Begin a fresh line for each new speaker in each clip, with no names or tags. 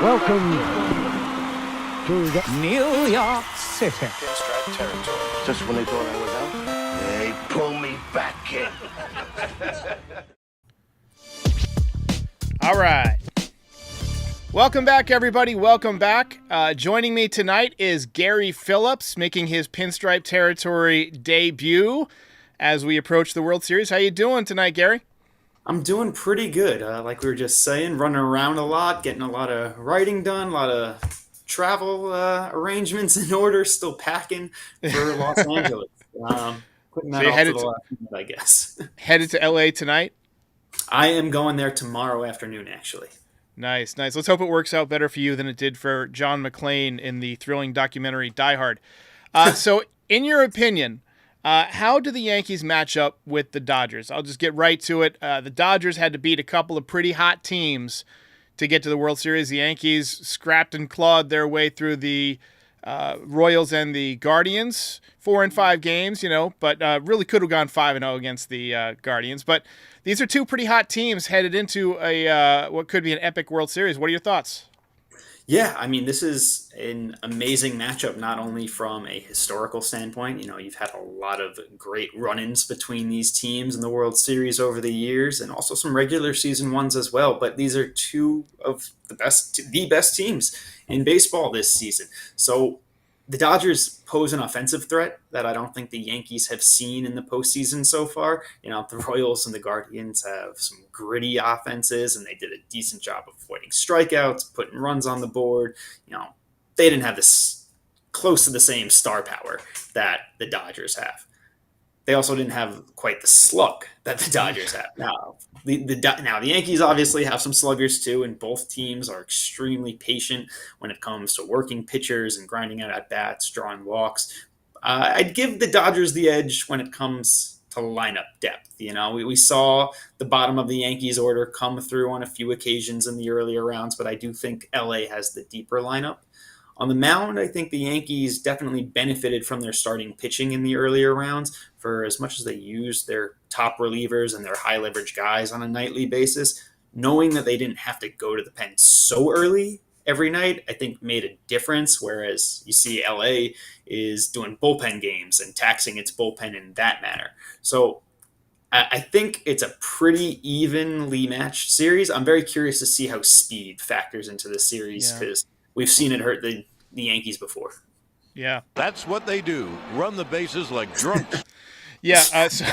Welcome to the
New York City.
Pinstripe Territory. Just when they thought I was out, they pull me back in.
All right. Welcome back, everybody. Welcome back. Joining me tonight is Gary Phillips, making his Pinstripe Territory debut as we approach the World Series. How you doing tonight, Gary?
I'm doing pretty good. Like we were just saying, running around a lot, getting a lot of writing done, a lot of travel arrangements in order, still packing for Los Angeles. Putting that off to the last minute, I guess.
Headed to LA tonight?
I am going there tomorrow afternoon, actually.
Nice. Let's hope it works out better for you than it did for John McClane in the thrilling documentary Die Hard. So, in your opinion, how do the Yankees match up with the Dodgers? I'll just get right to it. The Dodgers had to beat a couple of pretty hot teams to get to the World Series. The Yankees scrapped and clawed their way through the Royals and the Guardians, 4 and 5 games, but really could have gone 5-0 against the Guardians. But these are two pretty hot teams headed into a what could be an epic World Series. What are your thoughts?
Yeah, I mean, this is an amazing matchup, not only from a historical standpoint. You've had a lot of great run-ins between these teams in the World Series over the years, and also some regular season ones as well. But these are two of the best teams in baseball this season. So the Dodgers pose an offensive threat that I don't think the Yankees have seen in the postseason so far. The Royals and the Guardians have some gritty offenses, and they did a decent job of avoiding strikeouts, putting runs on the board. They didn't have this close to the same star power that the Dodgers have. They also didn't have quite the slug that the Dodgers have. Now, the Yankees obviously have some sluggers too, and both teams are extremely patient when it comes to working pitchers and grinding out at-bats, drawing walks. I'd give the Dodgers the edge when it comes to lineup depth. We saw the bottom of the Yankees order come through on a few occasions in the earlier rounds, but I do think LA has the deeper lineup. On the mound, I think the Yankees definitely benefited from their starting pitching in the earlier rounds. For as much as they used their top relievers and their high leverage guys on a nightly basis, knowing that they didn't have to go to the pen so early every night, I think made a difference. Whereas you see LA is doing bullpen games and taxing its bullpen in that manner. So I think it's a pretty evenly matched series. I'm very curious to see how speed factors into the series because we've seen it hurt the Yankees before.
Yeah.
That's what they do. Run the bases like drunks.
Yeah. So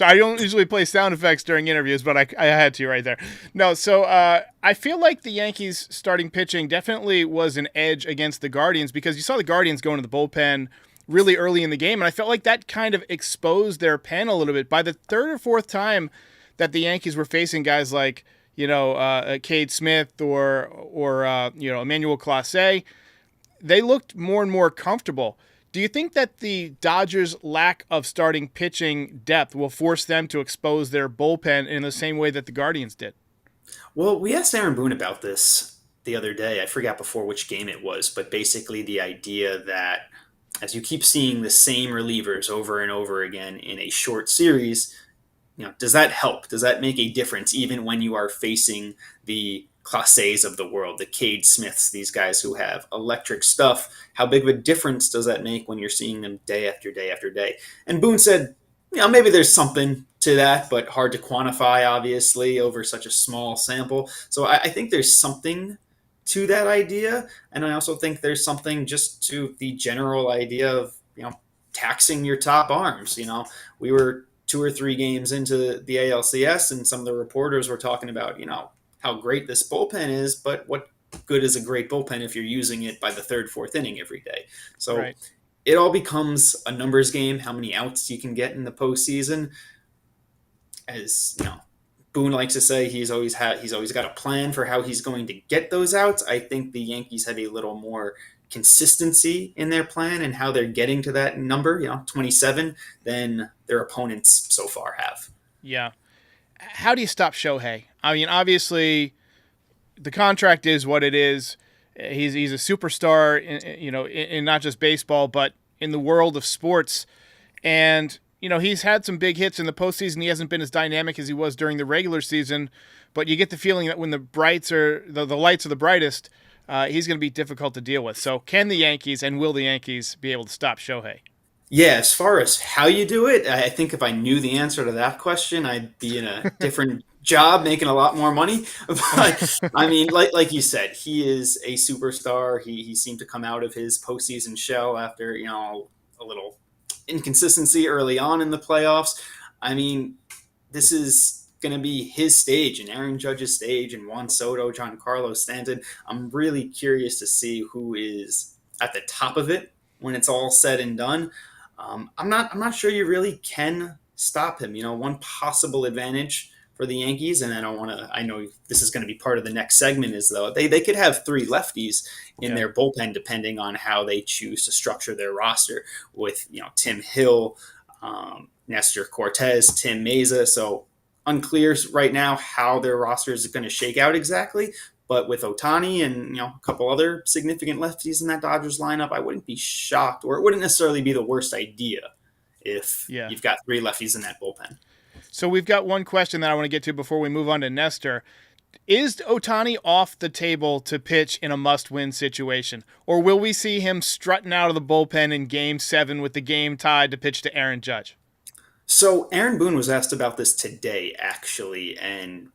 I don't usually play sound effects during interviews, but I had to right there. No, so I feel like the Yankees starting pitching definitely was an edge against the Guardians because you saw the Guardians go into the bullpen really early in the game, and I felt like that kind of exposed their pen a little bit. By the third or fourth time that the Yankees were facing guys like Cade Smith or Emmanuel Clase, they looked more and more comfortable. Do you think that the Dodgers' lack of starting pitching depth will force them to expose their bullpen in the same way that the Guardians did?
Well, we asked Aaron Boone about this the other day. I forgot before which game it was, but basically the idea that as you keep seeing the same relievers over and over again in a short series, does that help? Does that make a difference even when you are facing the Clases of the world, the Cade Smiths, these guys who have electric stuff? How big of a difference does that make when you're seeing them day after day after day? And Boone said, maybe there's something to that, but hard to quantify, obviously, over such a small sample. So I think there's something to that idea. And I also think there's something just to the general idea of, taxing your top arms. We were 2 or 3 games into the ALCS, and some of the reporters were talking about, how great this bullpen is, but what good is a great bullpen if you're using it by the 3rd, 4th inning every day? So It all becomes a numbers game, how many outs you can get in the postseason. As Boone likes to say, he's always got a plan for how he's going to get those outs. I think the Yankees have a little more consistency in their plan and how they're getting to that number, 27, than their opponents so far have.
Yeah. How do you stop Shohei? I mean, obviously, the contract is what it is. He's a superstar, in not just baseball, but in the world of sports. And, he's had some big hits in the postseason. He hasn't been as dynamic as he was during the regular season. but you get the feeling that when the lights are the brightest, he's going to be difficult to deal with. So can the Yankees and will the Yankees be able to stop Shohei?
Yeah, as far as how you do it, I think if I knew the answer to that question, I'd be in a different job making a lot more money. But I mean, like you said, he is a superstar. He seemed to come out of his postseason shell after, a little inconsistency early on in the playoffs. I mean, this is going to be his stage and Aaron Judge's stage and Juan Soto, Giancarlo Stanton. I'm really curious to see who is at the top of it when it's all said and done. I'm not sure you really can stop him. One possible advantage for the Yankees, and I know this is going to be part of the next segment, is though they could have 3 lefties in their bullpen depending on how they choose to structure their roster with, Tim Hill, Nestor Cortes, Tim Meza. So unclear right now how their roster is going to shake out exactly. But with Ohtani and a couple other significant lefties in that Dodgers lineup, I wouldn't be shocked, or it wouldn't necessarily be the worst idea if you've got 3 lefties in that bullpen.
So we've got one question that I want to get to before we move on to Nestor. Is Ohtani off the table to pitch in a must-win situation, or will we see him strutting out of the bullpen in Game 7 with the game tied to pitch to Aaron Judge?
So Aaron Boone was asked about this today, actually, and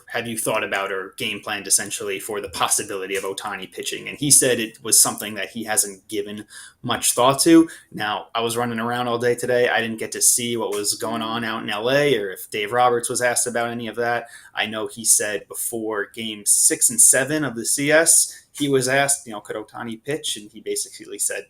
have you thought about or game planned essentially for the possibility of Ohtani pitching? And he said it was something that he hasn't given much thought to. Now, I was running around all day today. I didn't get to see what was going on out in LA or if Dave Roberts was asked about any of that. I know he said before Games 6 and 7 of the CS, he was asked, could Ohtani pitch? And he basically said,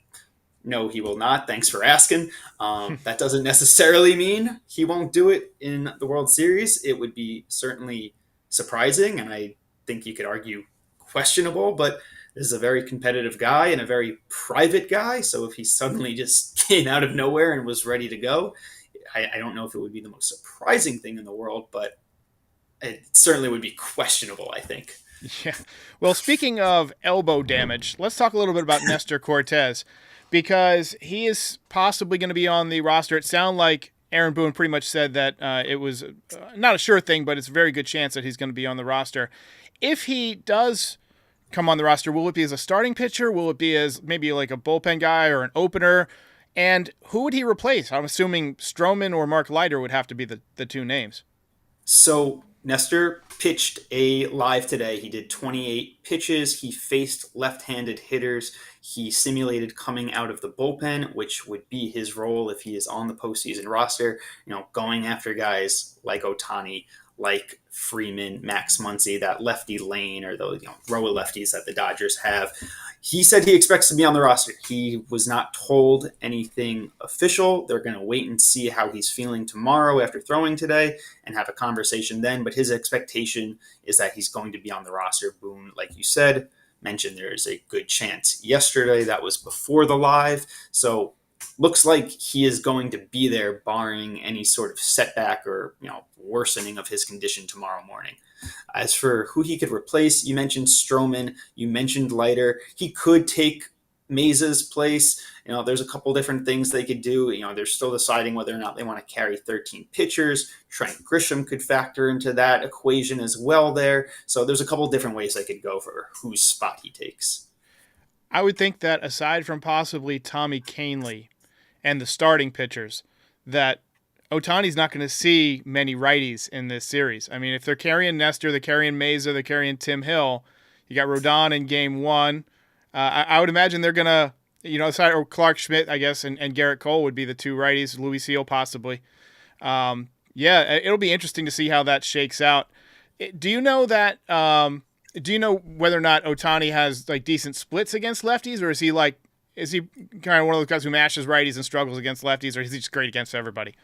no, he will not. Thanks for asking. That doesn't necessarily mean he won't do it in the World Series. It would be certainly surprising, and I think you could argue questionable, but this is a very competitive guy and a very private guy. So if he suddenly just came out of nowhere and was ready to go, I don't know if it would be the most surprising thing in the world, but it certainly would be questionable, I think.
Yeah. Well, speaking of elbow damage, let's talk a little bit about Nestor Cortes, because he is possibly going to be on the roster. It sounded like Aaron Boone pretty much said that it was not a sure thing, but it's a very good chance that he's going to be on the roster. If he does come on the roster, will it be as a starting pitcher? Will it be as maybe like a bullpen guy or an opener? And who would he replace? I'm assuming Stroman or Mark Leiter would have to be the 2 names.
So Nestor pitched a live today. He did 28 pitches. He faced left-handed hitters. He simulated coming out of the bullpen, which would be his role if he is on the postseason roster, going after guys like Ohtani, like Freeman, Max Muncy, that lefty lane, or those row of lefties that the Dodgers have. He said he expects to be on the roster. He was not told anything official. They're going to wait and see how he's feeling tomorrow after throwing today and have a conversation then. But his expectation is that he's going to be on the roster. Boone, like you said, mentioned there is a good chance yesterday. That was before the live. So looks like he is going to be there barring any sort of setback or worsening of his condition tomorrow morning. As for who he could replace, you mentioned Stroman, you mentioned Leiter. He could take Meza's place. There's a couple different things they could do. They're still deciding whether or not they want to carry 13 pitchers. Trent Grisham could factor into that equation as well there. So there's a couple different ways they could go for whose spot he takes.
I would think that aside from possibly Tommy Kahnle and the starting pitchers, that Ohtani's not going to see many righties in this series. I mean, if they're carrying Nestor, they're carrying Meza, they're carrying Tim Hill. You got Rodon in Game 1. I would imagine they're going to, or Clark Schmidt, I guess, and Garrett Cole would be the 2 righties, Louis Seal possibly. It'll be interesting to see how that shakes out. Do you know that? Do you know whether or not Ohtani has like decent splits against lefties, or is he kind of one of those guys who mashes righties and struggles against lefties, or is he just great against everybody?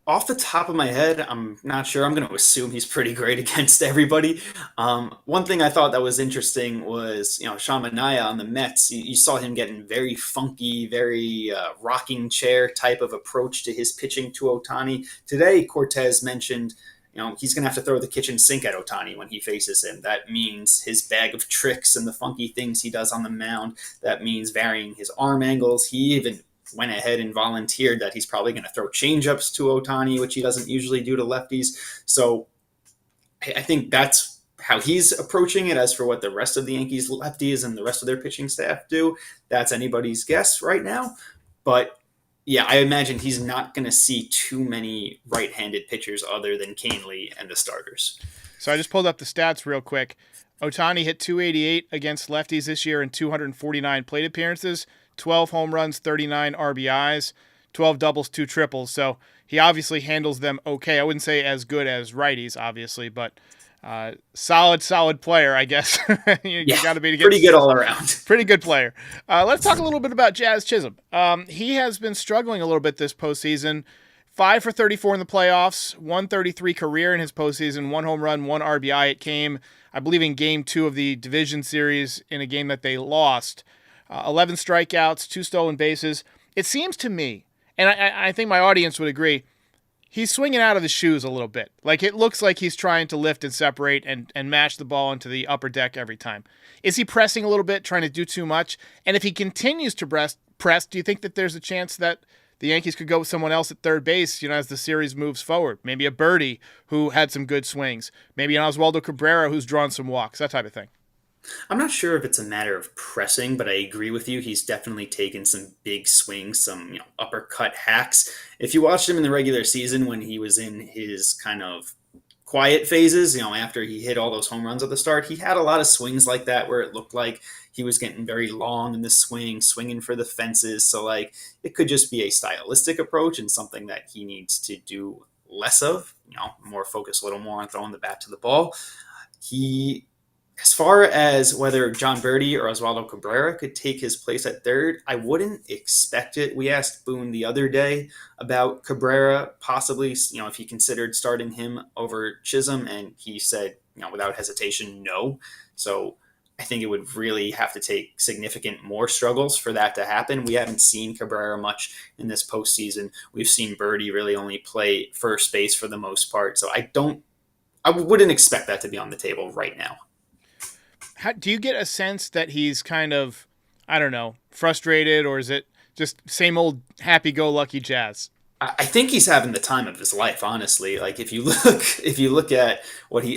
Off the top of my head, I'm not sure. I'm going to assume he's pretty great against everybody. One thing I thought that was interesting was, Sean Manaea on the Mets. You saw him getting very funky, very rocking chair type of approach to his pitching to Ohtani. Today, Cortes mentioned, he's going to have to throw the kitchen sink at Ohtani when he faces him. That means his bag of tricks and the funky things he does on the mound. That means varying his arm angles. He even went ahead and volunteered that he's probably going to throw changeups to Ohtani, which he doesn't usually do to lefties. So I think that's how he's approaching it. As for what the rest of the Yankees lefties and the rest of their pitching staff do, that's anybody's guess right now. But yeah, I imagine he's not going to see too many right-handed pitchers other than Canely and the starters.
So I just pulled up the stats real quick. Ohtani hit 288 against lefties this year in 249 plate appearances, 12 home runs, 39 RBIs, 12 doubles, 2 triples. So he obviously handles them okay. I wouldn't say as good as righties, obviously, but solid player, I guess. you got to be
pretty good all around.
Pretty good player. Let's talk a little bit about Jazz Chisholm. He has been struggling a little bit this postseason. 5 for 34 in the playoffs, 133 career in his postseason, 1 home run, 1 RBI. It came, I believe, in Game 2 of the division series in a game that they lost. 11 strikeouts, 2 stolen bases. It seems to me, and I think my audience would agree, he's swinging out of his shoes a little bit. Like, it looks like he's trying to lift and separate and mash the ball into the upper deck every time. Is he pressing a little bit, trying to do too much? And if he continues to press, do you think that there's a chance that the Yankees could go with someone else at third base, as the series moves forward? Maybe a Birdie who had some good swings. Maybe an Oswaldo Cabrera who's drawn some walks, that type of thing.
I'm not sure if it's a matter of pressing, but I agree with you. He's definitely taken some big swings, some uppercut hacks. If you watched him in the regular season when he was in his kind of quiet phases, after he hit all those home runs at the start, he had a lot of swings like that where it looked like he was getting very long in the swing, swinging for the fences. So it could just be a stylistic approach and something that he needs to do less of, more focus a little more on throwing the bat to the ball. As far as whether John Birdie or Oswaldo Cabrera could take his place at third, I wouldn't expect it. We asked Boone the other day about Cabrera, possibly, if he considered starting him over Chisholm, and he said, without hesitation, no. So I think it would really have to take significant more struggles for that to happen. We haven't seen Cabrera much in this postseason. We've seen Birdie really only play first base for the most part. So I wouldn't expect that to be on the table right now.
Do you get a sense that he's kind of, I don't know, frustrated, or is it just same old happy-go-lucky Jazz?
I think he's having the time of his life, honestly. Like if you look at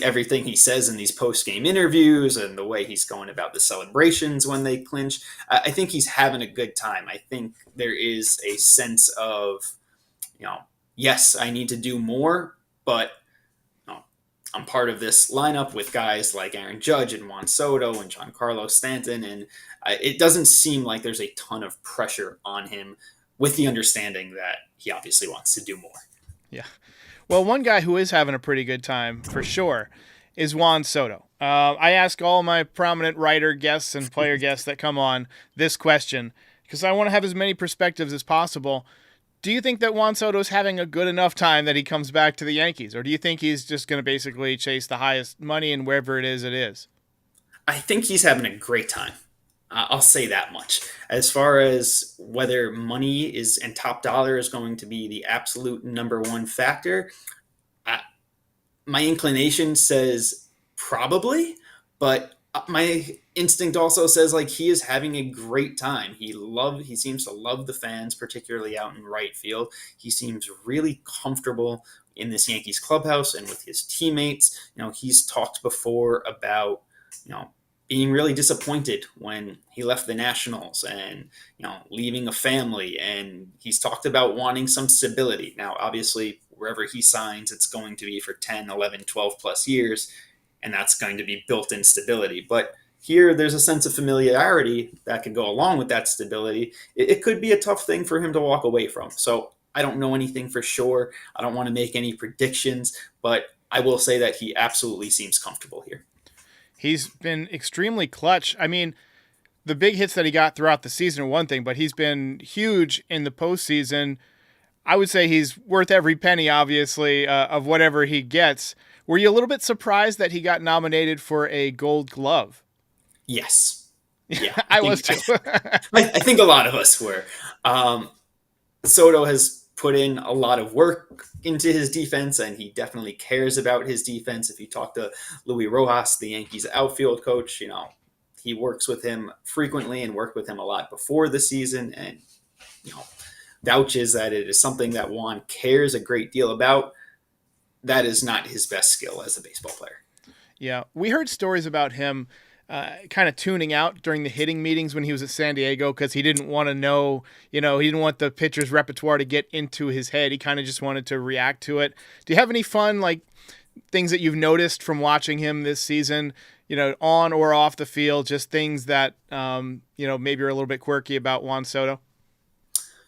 everything he says in these post-game interviews and the way he's going about the celebrations when they clinch, I think he's having a good time. I think there is a sense of, yes, I need to do more, but I'm part of this lineup with guys like Aaron Judge and Juan Soto and Giancarlo Stanton, and it doesn't seem like there's a ton of pressure on him, with the understanding that he obviously wants to do more.
Yeah. Well, one guy who is having a pretty good time, for sure, is Juan Soto. I ask all my prominent writer guests and player guests that come on this question because I want to have as many perspectives as possible. Do you think that Juan Soto is having a good enough time that he comes back to the Yankees? Or do you think he's just going to basically chase the highest money and wherever it is, it is?
I think he's having a great time. I'll say that much. As far as whether money is and top dollar is going to be the absolute number one factor, my inclination says probably, but my instinct also says he is having a great time. He seems to love the fans, particularly out in right field. He seems really comfortable in this Yankees clubhouse and with his teammates. He's talked before about, being really disappointed when he left the Nationals and, leaving a family. And he's talked about wanting some stability. Now, obviously, wherever he signs, it's going to be for 10, 11, 12 plus years. And that's going to be built-in stability. But here, there's a sense of familiarity that can go along with that stability. It could be a tough thing for him to walk away from. So I don't know anything for sure. I don't want to make any predictions, but I will say that he absolutely seems comfortable here.
He's been extremely clutch. I mean, the big hits that he got throughout the season are one thing, but he's been huge in the postseason. I would say he's worth every penny, obviously, of whatever he gets. Were you a little bit surprised that he got nominated for a Gold Glove?
Yes. Yeah,
I was too.
I think a lot of us were. Soto has put in a lot of work into his defense, and he definitely cares about his defense. If you talk to Luis Rojas, the Yankees outfield coach, he works with him frequently and worked with him a lot before the season, and vouches that it is something that Juan cares a great deal about. that is not his best skill as a baseball player.
Yeah, we heard stories about him kind of tuning out during the hitting meetings when he was at San Diego because he didn't want to know, he didn't want the pitcher's repertoire to get into his head. He kind of just wanted to react to it. Do you have any fun, things that you've noticed from watching him this season, on or off the field, just things that, maybe are a little bit quirky about Juan Soto?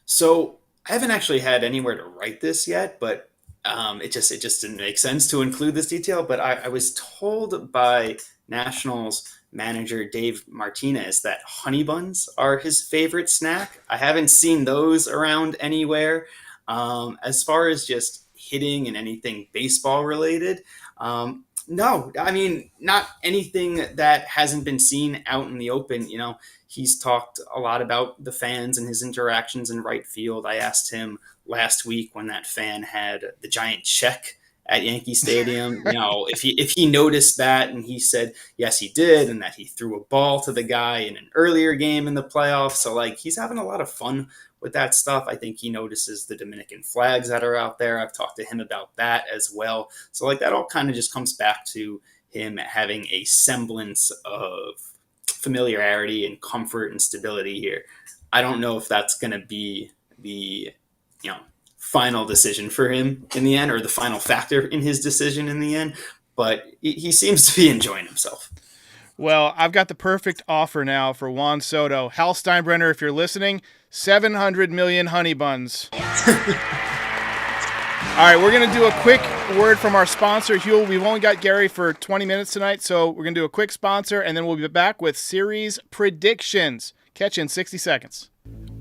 So I haven't actually had anywhere to write this yet, but it just didn't make sense to include this detail. But I was told by Nationals manager Dave Martinez that honey buns are his favorite snack. I haven't seen those around anywhere. As far as just hitting and anything baseball related, no, I mean, not anything that hasn't been seen out in the open. He's talked a lot about the fans and his interactions in right field. I asked him last week when that fan had the giant check at Yankee Stadium, if he noticed that, and he said, yes, he did. And that he threw a ball to the guy in an earlier game in the playoffs. So he's having a lot of fun with that stuff. I think he notices the Dominican flags that are out there. I've talked to him about that as well. So that all kind of just comes back to him having a semblance of familiarity and comfort and stability here. I don't know if that's going to be the, final decision for him in the end, or the final factor in his decision in the end, but he seems to be enjoying himself.
Well, I've got the perfect offer now for Juan Soto. Hal Steinbrenner, if you're listening, 700 million honey buns. All right, we're going to do a quick word from our sponsor, Huel. We've only got Gary for 20 minutes tonight, so we're going to do a quick sponsor, and then we'll be back with series predictions. Catch you in 60 seconds.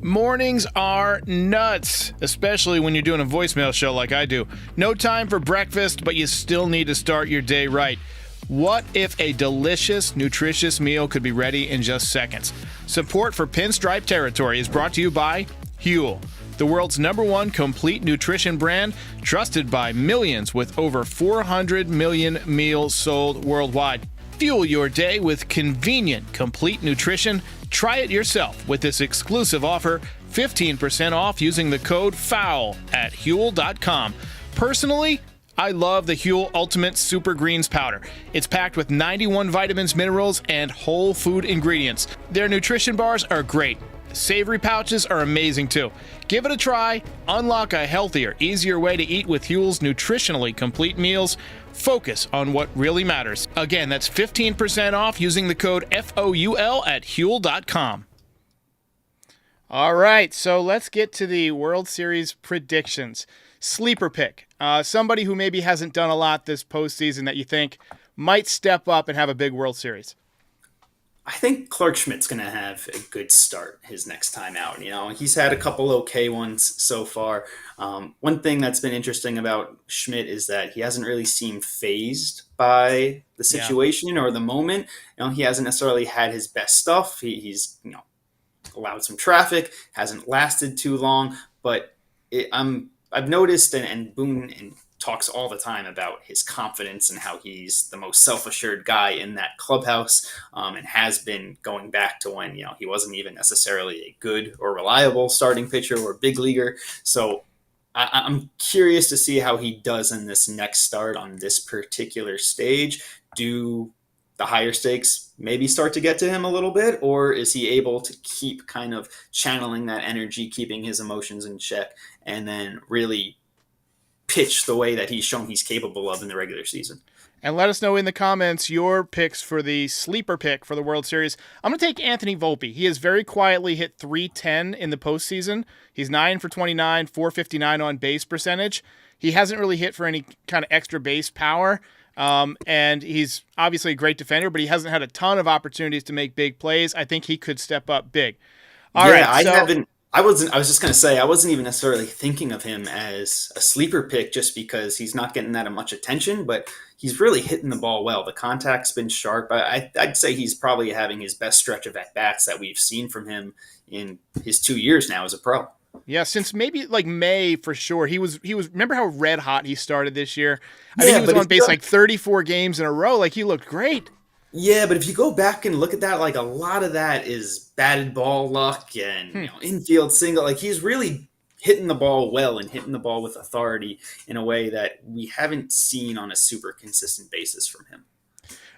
Mornings are nuts, especially when you're doing a voicemail show like I do. No time for breakfast, but you still need to start your day right. What if a delicious, nutritious meal could be ready in just seconds? Support for Pinstripe Territory is brought to you by Huel, the world's #1 complete nutrition brand, trusted by millions with over 400 million meals sold worldwide. Fuel your day with convenient, complete nutrition. Try it yourself with this exclusive offer, 15% off using the code FOUL at Huel.com. Personally, I love the Huel Ultimate Super Greens Powder. It's packed with 91 vitamins, minerals, and whole food ingredients. Their nutrition bars are great. Savory pouches are amazing too. Give it a try. Unlock a healthier, easier way to eat with Huel's nutritionally complete meals. Focus on what really matters. Again, that's 15% off using the code FOUL at Huel.com. All right, so let's get to the World Series predictions. Sleeper pick. Somebody who maybe hasn't done a lot this postseason that you think might step up and have a big World Series.
I think Clark Schmidt's going to have a good start his next time out. He's had a couple okay ones so far. One thing that's been interesting about Schmidt is that he hasn't really seemed phased by the situation or the moment. He hasn't necessarily had his best stuff. He's allowed some traffic, hasn't lasted too long, but I've noticed, and Boone talks all the time about his confidence and how he's the most self-assured guy in that clubhouse, and has been going back to when he wasn't even necessarily a good or reliable starting pitcher or big leaguer. So I'm curious to see how he does in this next start on this particular stage. Do the higher stakes maybe start to get to him a little bit, or is he able to keep kind of channeling that energy, keeping his emotions in check, and then really pitch the way that he's shown he's capable of in the regular season?
And let us know in the comments your picks for the sleeper pick for the World Series. I'm going to take Anthony Volpe. He has very quietly hit .310 in the postseason. He's 9 for 29, .459 on base percentage. He hasn't really hit for any kind of extra base power. And he's obviously a great defender, but he hasn't had a ton of opportunities to make big plays. I think he could step up big. All right.
I was just going to say, I wasn't even necessarily thinking of him as a sleeper pick just because he's not getting that much attention, but he's really hitting the ball well. The contact's been sharp. I'd say he's probably having his best stretch of at-bats that we've seen from him in his 2 years now as a pro.
Yeah, since maybe May for sure. He was. Remember how red hot he started this year? I think he was on base 34 games in a row. He looked great.
Yeah, but if you go back and look at that, a lot of that is batted ball luck and infield single. He's really hitting the ball well and hitting the ball with authority in a way that we haven't seen on a super consistent basis from him.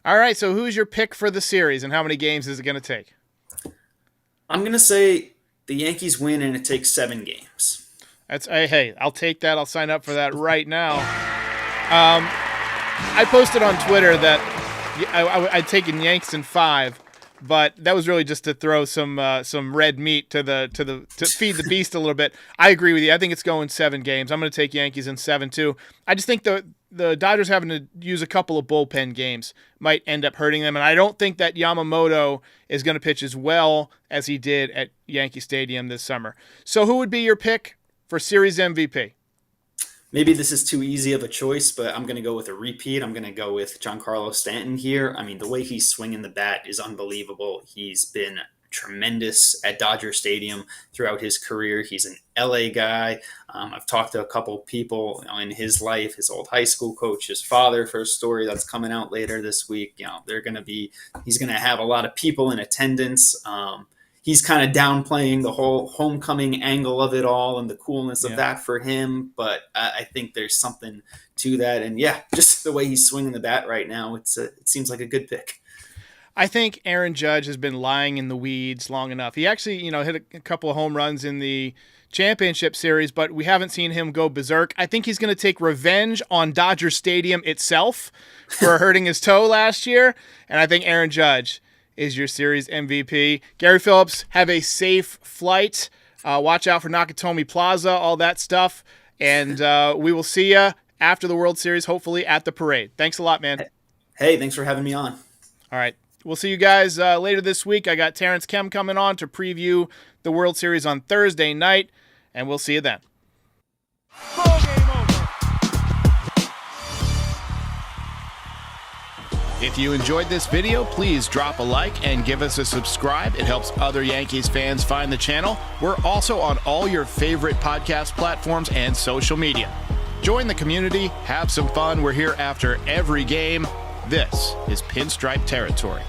All right, so who's your pick for the series, and how many games is it going to take?
I'm going to say the Yankees win, and it takes 7 games.
Hey, I'll take that. I'll sign up for that right now. I posted on Twitter that I'd taken Yanks in 5, but that was really just to throw some red meat to feed the beast a little bit. I agree with you. I think it's going 7 games. I'm going to take Yankees in 7 too. I just think the Dodgers having to use a couple of bullpen games might end up hurting them, and I don't think that Yamamoto is going to pitch as well as he did at Yankee Stadium this summer. So who would be your pick for Series MVP?
Maybe this is too easy of a choice, but I'm going to go with a repeat. I'm going to go with Giancarlo Stanton here. I mean, the way he's swinging the bat is unbelievable. He's been tremendous at Dodger Stadium throughout his career. He's an LA guy. I've talked to a couple people in his life, his old high school coach, his father, for a story that's coming out later this week. He's going to have a lot of people in attendance. He's kind of downplaying the whole homecoming angle of it all and the coolness of that for him. But I think there's something to that. And yeah, just the way he's swinging the bat right now, it seems like a good pick.
I think Aaron Judge has been lying in the weeds long enough. He actually, hit a couple of home runs in the championship series, but we haven't seen him go berserk. I think he's going to take revenge on Dodger Stadium itself for hurting his toe last year. And I think Aaron Judge is your series MVP. Gary Phillips, have a safe flight. Watch out for Nakatomi Plaza, all that stuff. And we will see you after the World Series, hopefully at the parade. Thanks a lot, man.
Hey, thanks for having me on.
All right. We'll see you guys later this week. I got Terrence Kemp coming on to preview the World Series on Thursday night, and we'll see you then.
Ball game over.
If you enjoyed this video, please drop a like and give us a subscribe. It helps other Yankees fans find the channel. We're also on all your favorite podcast platforms and social media. Join the community, have some fun. We're here after every game. This is Pinstripe Territory.